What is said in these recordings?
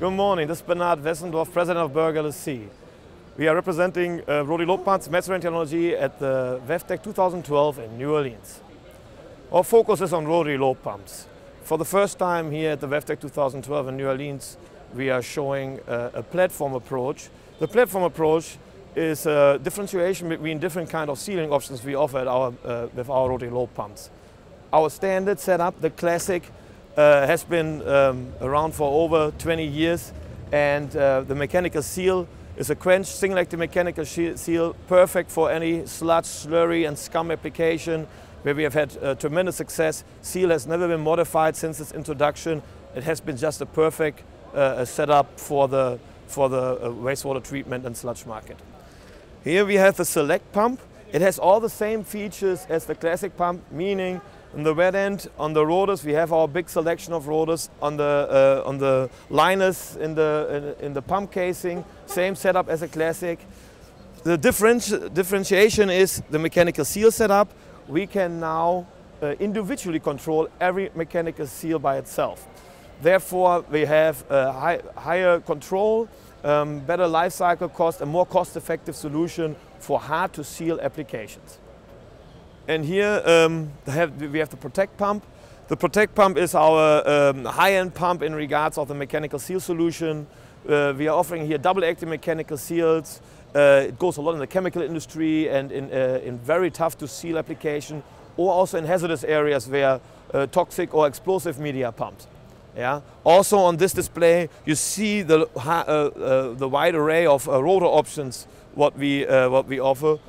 Good morning, this is Bernhard, Wessendorf, President of Boerger LSC. We are representing rotary lobe pumps, measuring technology at the Weftec 2012 in New Orleans. Our focus is on rotary lobe pumps. For the first time here at the Weftec 2012 in New Orleans, we are showing a platform approach. The platform approach is a differentiation between different kind of sealing options we offer at with our rotary lobe pumps. Our standard setup, the classic, has been around for over 20 years, and the mechanical seal is a quenched single-acting mechanical seal, perfect for any sludge, slurry and scum application where we have had tremendous success. Seal has never been modified since its introduction. It has been just a perfect setup for the wastewater treatment and sludge market. Here we have the select pump. It has all the same features as the classic pump, meaning on the wet end, on the rotors, we have our big selection of rotors. On the liners in the pump casing, same setup as a classic. The differentiation is the mechanical seal setup. We can now individually control every mechanical seal by itself. Therefore, we have higher control, better life cycle cost, a more cost-effective solution for hard-to-seal applications. And here we have the Protect pump. The Protect pump is our high-end pump in regards of the mechanical seal solution. We are offering here double-acting mechanical seals. It goes a lot in the chemical industry and in very tough-to-seal application, or also in hazardous areas where toxic or explosive media are pumped. Yeah. Also on this display, you see the wide array of rotor options what we offer.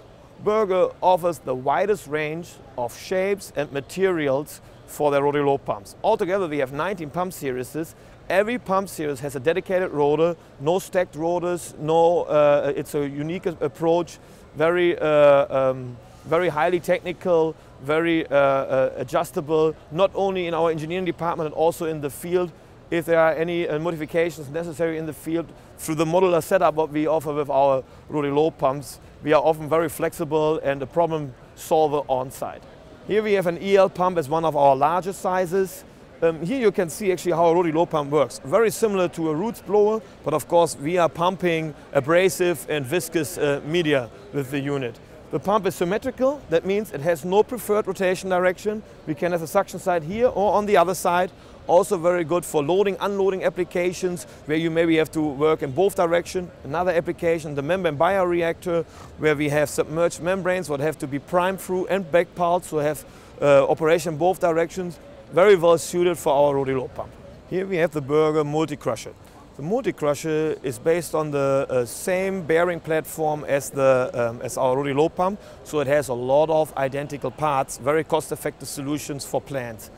Boerger offers the widest range of shapes and materials for their rotary lobe pumps. Altogether we have 19 pump series. Every pump series has a dedicated rotor, no stacked rotors, it's a unique approach, very highly technical, very adjustable, not only in our engineering department but also in the field. If there are any modifications necessary in the field, through the modular setup what we offer with our rotary lobe pumps, we are often very flexible and a problem solver on site. Here we have an EL pump as one of our largest sizes. Here you can see actually how a rotary lobe pump works. Very similar to a roots blower, but of course we are pumping abrasive and viscous media with the unit. The pump is symmetrical, that means it has no preferred rotation direction. We can have a suction side here or on the other side. Also very good for loading, unloading applications where you maybe have to work in both directions. Another application, the membrane bioreactor, where we have submerged membranes that have to be primed through and backpulsed, so have operation in both directions. Very well suited for our rotary lobe pump. Here we have the Boerger multi-crusher. The multi-crusher is based on the same bearing platform as our rotary lobe pump, so it has a lot of identical parts, very cost-effective solutions for plants.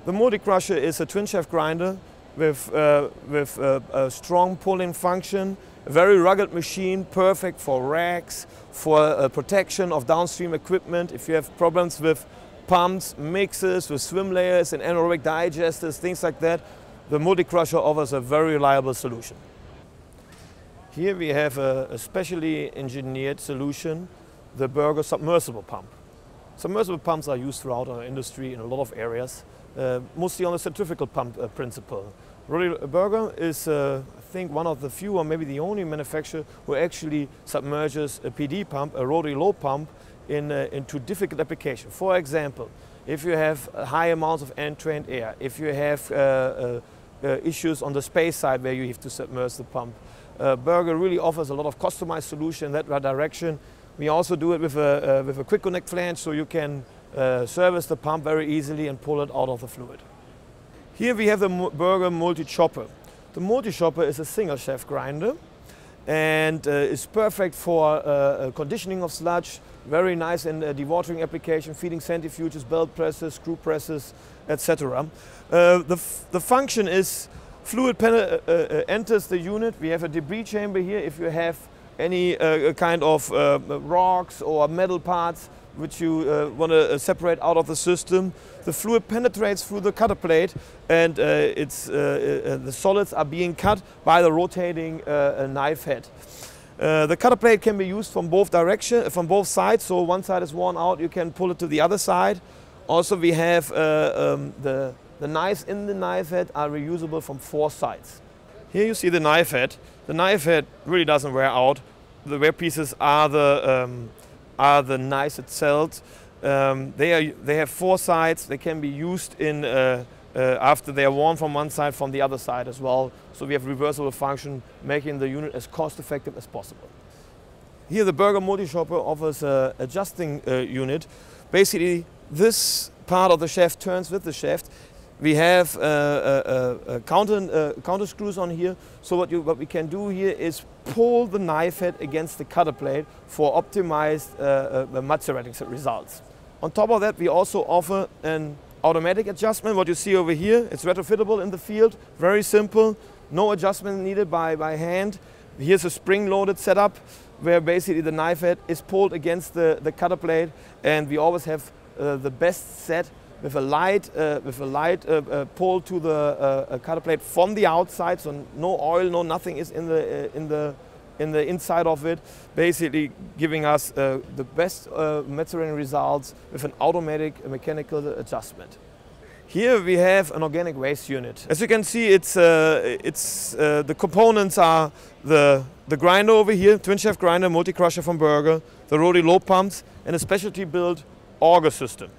The multi-crusher is a twin shaft grinder with a strong pulling function, a very rugged machine, perfect for racks, for protection of downstream equipment. If you have problems with pumps, mixers, with swim layers and anaerobic digesters, things like that, the multi-crusher offers a very reliable solution. Here we have a specially engineered solution, the Boerger submersible pump. Submersible pumps are used throughout our industry in a lot of areas, mostly on the centrifugal pump principle. Boerger is, I think, one of the few or maybe the only manufacturer who actually submerges a PD pump, a rotary lobe pump, into difficult applications. For example, if you have high amounts of entrained air, if you have issues on the space side where you have to submerge the pump, Boerger really offers a lot of customized solution in that direction. We also do it with a quick connect flange, so you can service the pump very easily and pull it out of the fluid. Here we have the Boerger multi-chopper. The multi-chopper is a single shaft grinder and is perfect for conditioning of sludge, very nice in dewatering application, feeding centrifuges, belt presses, screw presses, etc. The function is fluid enters the unit. We have a debris chamber here. If you have any kind of rocks or metal parts which you want to separate out of the system, the fluid penetrates through the cutter plate and the solids are being cut by the rotating knife head. The cutter plate can be used from both sides, so one side is worn out, you can pull it to the other side. Also we have the knives in the knife head are reusable from 4 sides. Here you see the knife head. The knife head really doesn't wear out. The wear pieces are the knives itself. They have 4 sides. They can be used in after they are worn from one side, from the other side as well. So we have reversible function, making the unit as cost effective as possible. Here the Boerger multi-shopper offers an adjusting unit. Basically this part of the shaft turns with the shaft. We have counter screws on here. So what we can do here is pull the knife head against the cutter plate for optimized mud serrating results. On top of that, we also offer an automatic adjustment. What you see over here, it's retrofittable in the field, very simple, no adjustment needed by hand. Here's a spring-loaded setup where basically the knife head is pulled against the cutter plate, and we always have the best set with a light pull to the cutter plate from the outside, so no oil, no nothing is in the inside of it, basically giving us the best mud-serrating results with an automatic mechanical adjustment. Here we have an organic waste unit. As you can see, the components are the grinder over here, twin shaft grinder, multi-crusher from Boerger, the rotary lobe pumps, and a specialty built auger system.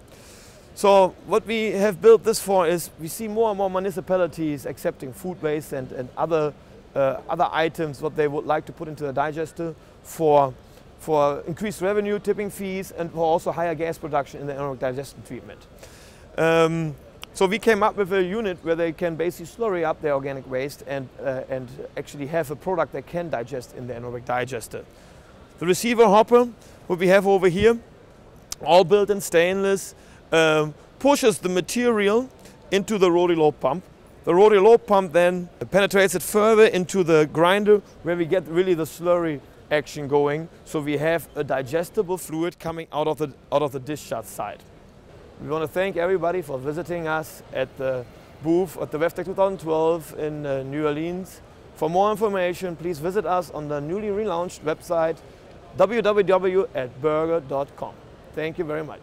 So what we have built this for is we see more and more municipalities accepting food waste and other items what they would like to put into the digester for increased revenue, tipping fees, and for also higher gas production in the anaerobic digestion treatment. So we came up with a unit where they can basically slurry up their organic waste and actually have a product that can digest in the anaerobic digester. The receiver hopper, what we have over here, all built in stainless, pushes the material into the rotary lobe pump. The rotary lobe pump then penetrates it further into the grinder where we get really the slurry action going. So we have a digestible fluid coming out of the discharge side. We want to thank everybody for visiting us at the booth at the Weftec 2012 in New Orleans. For more information, please visit us on the newly relaunched website www.boerger.com. Thank you very much.